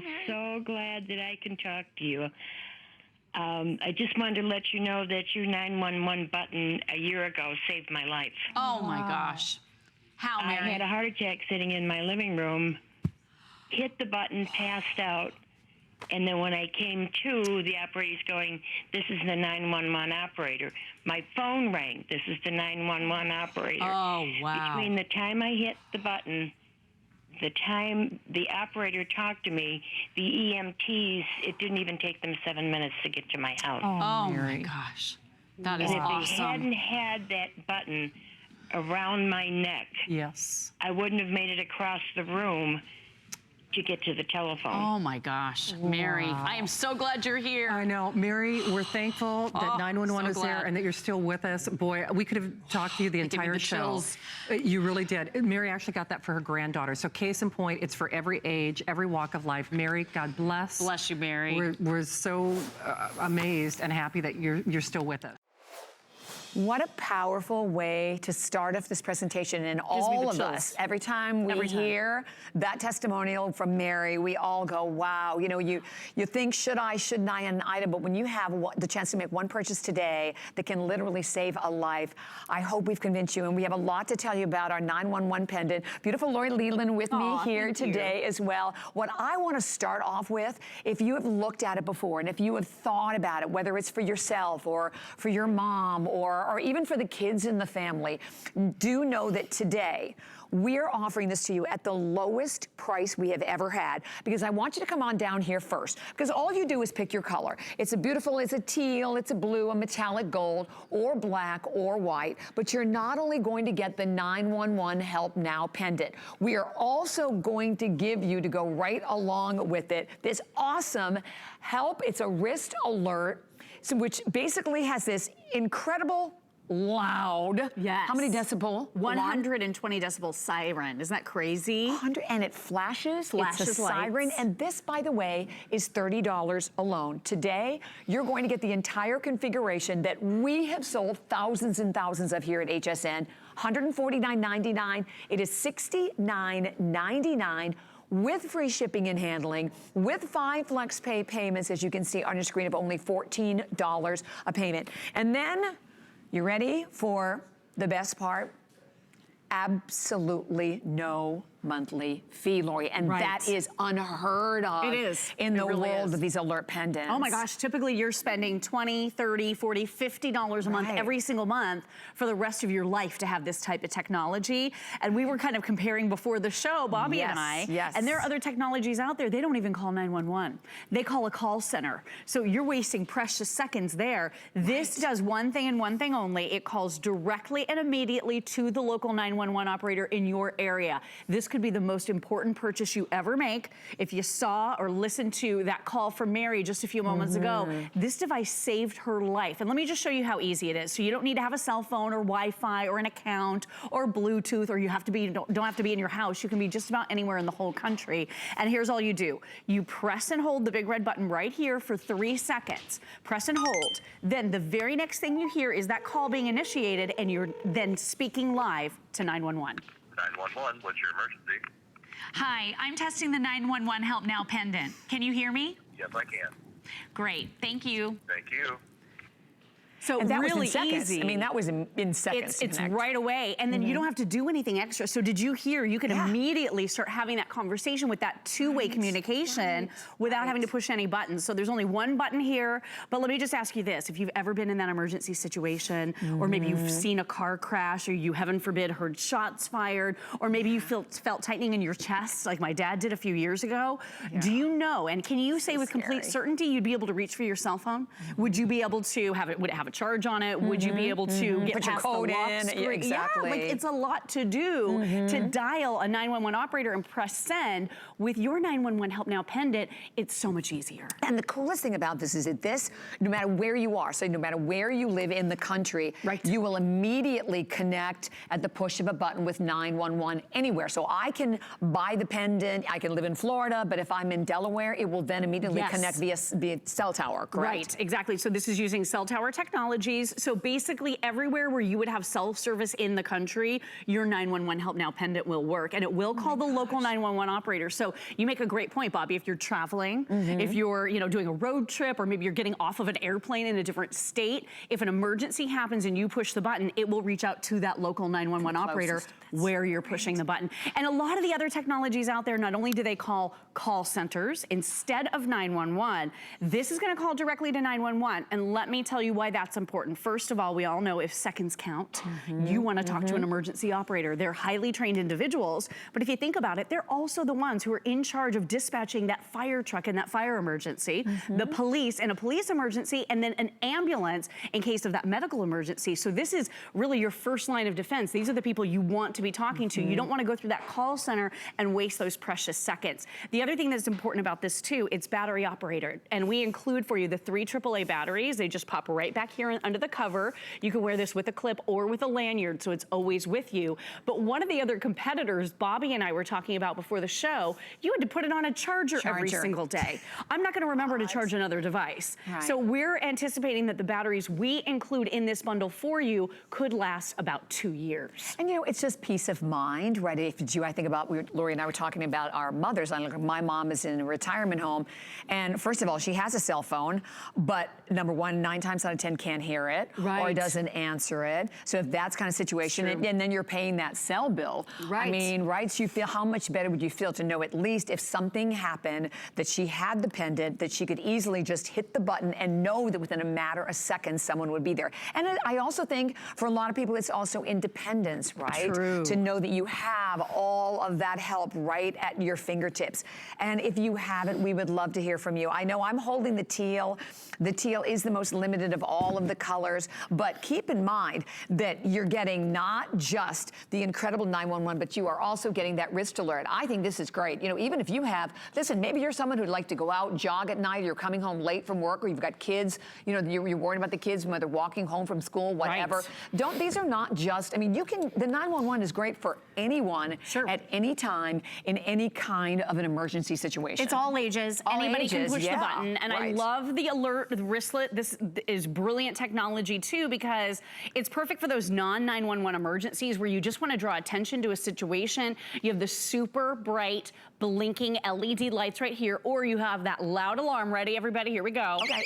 I'm so glad that I can talk to you. I just wanted to let you know that your 911 button a year ago saved my life. Oh my gosh. How, Mary? I had a heart attack sitting in my living room, hit the button, passed out, and then when I came to, the operator's going, "This is the 911 operator." My phone rang. "This is the 911 operator." Oh, wow. Between the time I hit the button, the time the operator talked to me, the EMTs, it didn't even take them 7 minutes to get to my house. Oh my gosh. That is and if awesome. they hadn't had that button around my neck, yes, I wouldn't have made it across the room to get to the telephone. Oh my gosh, Mary, I am so glad you're here. I know, Mary, we're thankful that 911 is there and that you're still with us. Boy, we could have talked to you the entire show. Chills. You really did. Mary actually got that for her granddaughter. So case in point, it's for every age, every walk of life. Mary, God bless. Bless you, Mary. We're so amazed and happy that you're still with us. What a powerful way to start off this presentation. And all of us, every time we hear that testimonial from Mary, we all go, wow. You know, you think, shouldn't I an item? But when you have the chance to make one purchase today that can literally save a life, I hope we've convinced you. And we have a lot to tell you about our 911 pendant. Beautiful Lori Leland with me here today as well. What I want to start off with, if you have looked at it before, and if you have thought about it, whether it's for yourself or for your mom or even for the kids in the family, do know that today we're offering this to you at the lowest price we have ever had, because I want you to come on down here first, because all you do is pick your color. It's a teal, it's a blue, a metallic gold, or black, or white, but you're not only going to get the 911 Help Now pendant, we are also going to give you, to go right along with it, this awesome help. It's a wrist alert, which basically has this incredible loud. Yes. How many decibel? 120 decibel siren. Isn't that crazy? 100, and it flashes. It's a siren. Lights. And this, by the way, is $30 alone. Today, you're going to get the entire configuration that we have sold thousands and thousands of here at HSN. $149.99. It is $69.99. with free shipping and handling, with 5 flex pay payments, as you can see on your screen, of only $14 a payment. And then, you ready for the best part? Absolutely no monthly fee, Lori, and that is unheard of. It is. In the world of these alert pendants. Oh my gosh, typically you're spending $20, $30, $40, $50 a month every single month for the rest of your life to have this type of technology. And we were kind of comparing before the show, Bobby and I, and there are other technologies out there, they don't even call 911. They call a call center. So you're wasting precious seconds there. This does one thing and one thing only. It calls directly and immediately to the local 911 operator in your area. This could be the most important purchase you ever make. If you saw or listened to that call from Mary just a few moments ago, this device saved her life. And let me just show you how easy it is. So you don't need to have a cell phone or Wi-Fi or an account or Bluetooth, or you have to be, don't have to be in your house. You can be just about anywhere in the whole country. And here's all you do. You press and hold the big red button right here for 3 seconds. Press and hold. Then the very next thing you hear is that call being initiated, and you're then speaking live to 911. 911, what's your emergency? Hi, I'm testing the 911 Help Now pendant. Can you hear me? Yes, I can. Great, thank you. Thank you. So and that really was in seconds. easy. I mean, that was in seconds. It's right away, and then you don't have to do anything extra. So did you hear? You can immediately start having that conversation with that two-way communication without having to push any buttons. So there's only one button here, but let me just ask you this. If you've ever been in that emergency situation, or maybe you've seen a car crash, or you, heaven forbid, heard shots fired, or maybe you felt tightening in your chest, like my dad did a few years ago, do you know, and can you say with complete certainty you'd be able to reach for your cell phone? Would you be able to have it, would it have a charge on it? Would you be able to get put your past code the lock in? screen? Yeah, exactly. Yeah, like it's a lot to do to dial a 911 operator and press send. With your 911 Help Now pendant, it's so much easier. And the coolest thing about this is that this, no matter where you are, so no matter where you live in the country, you will immediately connect at the push of a button with 911 anywhere. So I can buy the pendant, I can live in Florida, but if I'm in Delaware, it will then immediately connect via cell tower, correct? Right, exactly. So this is using cell tower technology. technologies. So basically everywhere where you would have self-service in the country, your 911 Help Now pendant will work, and it will call the local 911 operator. So you make a great point, Bobby. If you're traveling, if you're doing a road trip, or maybe you're getting off of an airplane in a different state, if an emergency happens and you push the button, it will reach out to that local 911 operator where you're pushing the button. And a lot of the other technologies out there, not only do they call centers instead of 911, this is going to call directly to 911. And let me tell you why that's important. First of all, we all know if seconds count, you want to talk to an emergency operator. They're highly trained individuals, but if you think about it, they're also the ones who are in charge of dispatching that fire truck in that fire emergency, the police in a police emergency, and then an ambulance in case of that medical emergency. So this is really your first line of defense. These are the people you want to be talking to. You don't want to go through that call center and waste those precious seconds. The other thing that's important about this too, it's battery operated, and we include for you the 3 AAA batteries. They just pop right back here under the cover. You can wear this with a clip or with a lanyard, so it's always with you. But one of the other competitors, Bobby and I were talking about before the show, you had to put it on a charger every single day. I'm not going to remember to charge another device. So we're anticipating that the batteries we include in this bundle for you could last about 2 years. And it's just peace of mind, right? I think about, Lori and I were talking about our mothers. My mom is in a retirement home, and first of all, she has a cell phone, but number one, 9 times out of 10 can't hear it, or doesn't answer it. So if that's kind of situation, and then you're paying that cell bill. I mean, so you feel, how much better would you feel to know at least if something happened that she had the pendant, that she could easily just hit the button and know that within a matter of seconds someone would be there. And I also think for a lot of people it's also independence, right? To know that you have all of that help right at your fingertips. And if you haven't, we would love to hear from you. I know I'm holding the teal. The teal is the most limited of all of the colors, but keep in mind that you're getting not just the incredible 911, but you are also getting that wrist alert. I think this is great. Even if you have, listen, maybe you're someone who'd like to go out, jog at night, you're coming home late from work, or you've got kids, you're worried about the kids, whether walking home from school, whatever. These are not just, the 911 is great for anyone at any time in any kind of an emergency situation. It's all ages. Anybody can push the button. And I love the alert, the wristlet. This is brilliant technology too, because it's perfect for those non-911 emergencies where you just want to draw attention to a situation. You have the super bright blinking LED lights right here, or you have that loud alarm. Ready, everybody? Here we go. Okay.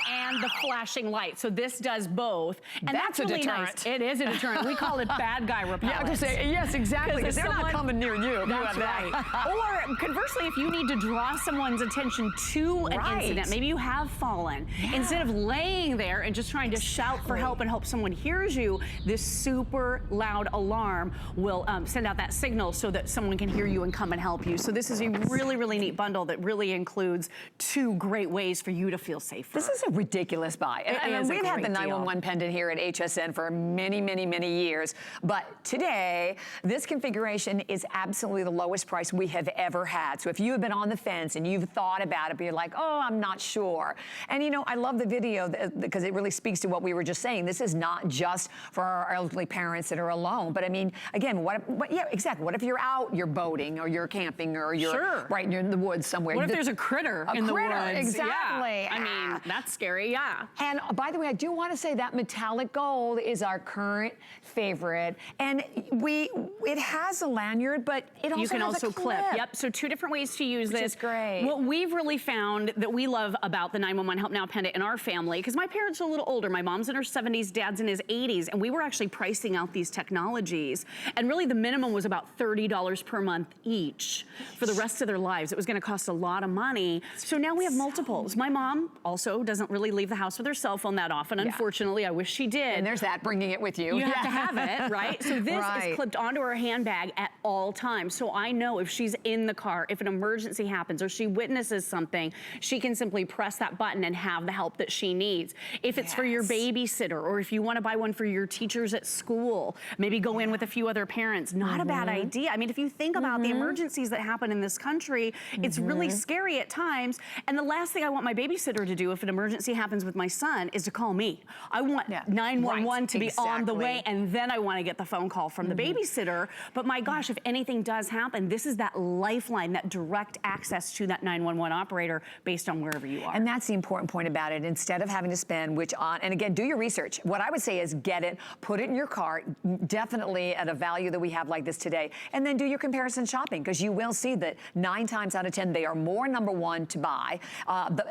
And the flashing light. So this does both. And that's really nice. It is a deterrent. We call it bad guy repellent. Yes, exactly. Because they're not coming near you. That's right. Or conversely, if you need to draw someone's attention to an incident, maybe you have fallen, instead of laying there and just trying to shout for help and hope someone hears you, this super loud alarm will send out that signal so that someone can hear you and come and help you. So this is a really, really neat bundle that really includes 2 great ways for you to feel safer. This is a ridiculous buy. And we've had the 911 pendant here at HSN for many, many, many years. But today, this configuration is absolutely the lowest price we have ever had. So if you have been on the fence and you've thought about it, but you're like, oh, I'm not sure. And I love the video because it really speaks to what we were just saying. This is not just for our elderly parents that are alone. But again, exactly. What if you're out, you're boating, or you're camping, or you're you're in the woods somewhere. What if there's a critter in the woods? Exactly. Yeah. That's scary, And by the way, I do want to say that metallic gold is our current favorite. And it has a lanyard, but it also has a clip. Yep, so 2 different ways to use this. Which is great. What we've really found that we love about the 911 Help Now pendant in our family, because my parents are a little older. My mom's in her 70s, dad's in his 80s, and we were actually pricing out these technologies. And really the minimum was about $30 per month each for the rest of their lives. It was going to cost a lot of money. So now we have multiples. My mom also doesn't really leave the house with her cell phone that often. Unfortunately, I wish she did. And there's that, bringing it with you. You have to have it, right? So this is clipped onto her handbag at all times. So I know if she's in the car, if an emergency happens, or she witnesses something, she can simply press that button and have the help that she needs. If it's for your babysitter, or if you want to buy one for your teachers at school, maybe go in with a few other parents, not a bad idea. If you think about the emergencies that happen in this country, it's really scary at times. And the last thing I want my babysitter to do if an emergency emergency happens with my son is to call me. I want 911 to be on the way, and then I want to get the phone call from the babysitter. But my gosh, if anything does happen, this is that lifeline, that direct access to that 911 operator based on wherever you are. And that's the important point about it. Instead of having to spend, and again, do your research. What I would say is get it, put it in your cart, definitely at a value that we have like this today, and then do your comparison shopping, because you will see that 9 times out of 10, they are more number one to buy.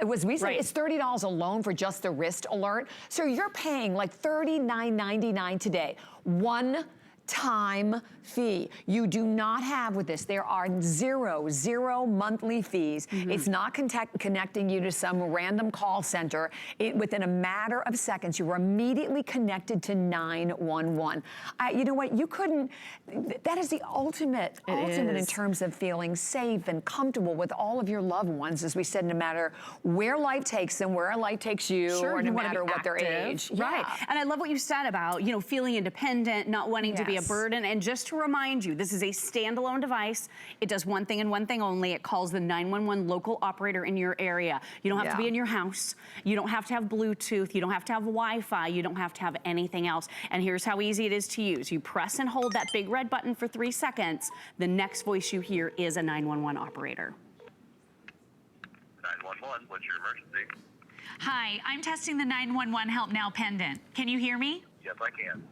It was recently, it's $30 alone for just the wrist alert. So you're paying like $39.99 today. One-time fee. You do not have with this. There are zero monthly fees. It's not connecting you to some random call center. Within a matter of seconds, you are immediately connected to 911. You know what? You couldn't. That is the ultimate in terms of feeling safe and comfortable with all of your loved ones. As we said, no matter where life takes them, where life takes you, or no matter what their age. Right. And I love what you said about, you know, feeling independent, not wanting to be a burden. And just to remind you, this is a standalone device. It does one thing and one thing only. It calls the 911 local operator in your area. You don't have to be in your house. You don't have to have Bluetooth. You don't have to have Wi-Fi. You don't have to have anything else. And here's how easy it is to use. You press and hold that big red button for 3 seconds. The next voice you hear is a 911 operator. 911, what's your emergency? Hi, I'm testing the 911 Help Now pendant. Can you hear me? Yes, I can.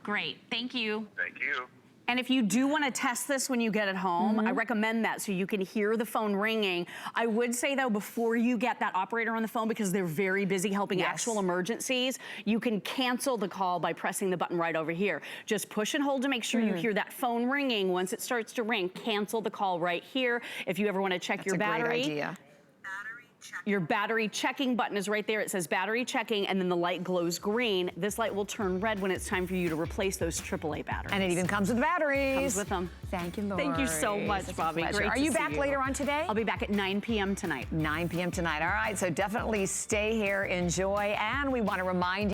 Great, thank you. Thank you. And if you do want to test this when you get it home, I recommend that so you can hear the phone ringing. I would say though, before you get that operator on the phone, because they're very busy helping actual emergencies, you can cancel the call by pressing the button right over here. Just push and hold to make sure you hear that phone ringing. Once it starts to ring, cancel the call right here. If you ever want to check your battery. Great idea. Your battery checking button is right there. It says battery checking, and then the light glows green. This light will turn red when it's time for you to replace those AAA batteries. And it even comes with batteries. Comes with them. Thank you, Lori. Thank you so much, Bobby. Great Are you back later on today? I'll be back at 9 p.m. tonight. 9 p.m. tonight. All right, so definitely stay here, enjoy, and we want to remind you